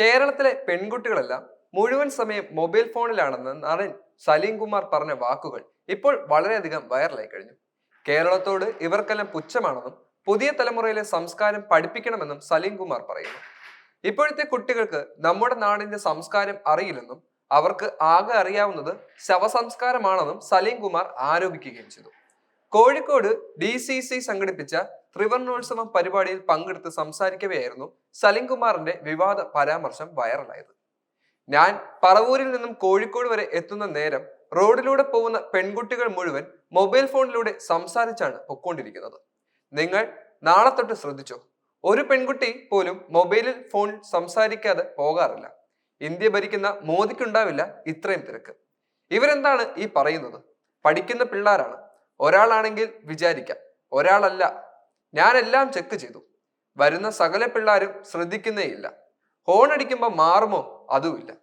കേരളത്തിലെ പെൺകുട്ടികളെല്ലാം മുഴുവൻ സമയം മൊബൈൽ ഫോണിലാണെന്ന് നടൻ സലീം കുമാർ പറഞ്ഞ വാക്കുകൾ ഇപ്പോൾ വളരെയധികം വൈറലായി കഴിഞ്ഞു. കേരളത്തോട് ഇവർക്കെല്ലാം പുച്ഛമാണെന്നും പുതിയ തലമുറയിലെ സംസ്കാരം പഠിപ്പിക്കണമെന്നും സലീം കുമാർ പറയുന്നു. ഇപ്പോഴത്തെ കുട്ടികൾക്ക് നമ്മുടെ നാടിന്റെ സംസ്കാരം അറിയില്ലെന്നും അവർക്ക് ആകെ അറിയാവുന്നത് ശവസംസ്കാരമാണെന്നും സലീം കുമാർ ആരോപിക്കുകയും ചെയ്തു. കോഴിക്കോട് DCC സംഘടിപ്പിച്ച ത്രിവർണോത്സവം പരിപാടിയിൽ പങ്കെടുത്ത് സംസാരിക്കവെയായിരുന്നു സലീം കുമാറിന്റെ വിവാദ പരാമർശം വൈറലായത്. ഞാൻ പറവൂരിൽ നിന്നും കോഴിക്കോട് വരെ എത്തുന്ന നേരം റോഡിലൂടെ പോകുന്ന പെൺകുട്ടികൾ മുഴുവൻ മൊബൈൽ ഫോണിലൂടെ സംസാരിച്ചാണ് പൊക്കോണ്ടിരിക്കുന്നത്. നിങ്ങൾ നാളെ തൊട്ട് ശ്രദ്ധിച്ചോ, ഒരു പെൺകുട്ടി പോലും മൊബൈലിൽ ഫോണിൽ സംസാരിക്കാതെ പോകാറില്ല. ഇന്ത്യ ഭരിക്കുന്ന മോദിക്കുണ്ടാവില്ല ഇത്രയും തിരക്ക്. ഇവരെന്താണ് ഈ പറയുന്നത്? പഠിക്കുന്ന പിള്ളേരാണ്. ഒരാളാണെങ്കിൽ വിചാരിക്കാം, ഒരാളല്ല. ഞാനെല്ലാം ചെക്ക് ചെയ്തു. വരുന്ന സകല പിള്ളേരും ശ്രദ്ധിക്കുന്നേയില്ല. ഹോൺ അടിക്കുമ്പോൾ മാറുമോ അതുമില്ല.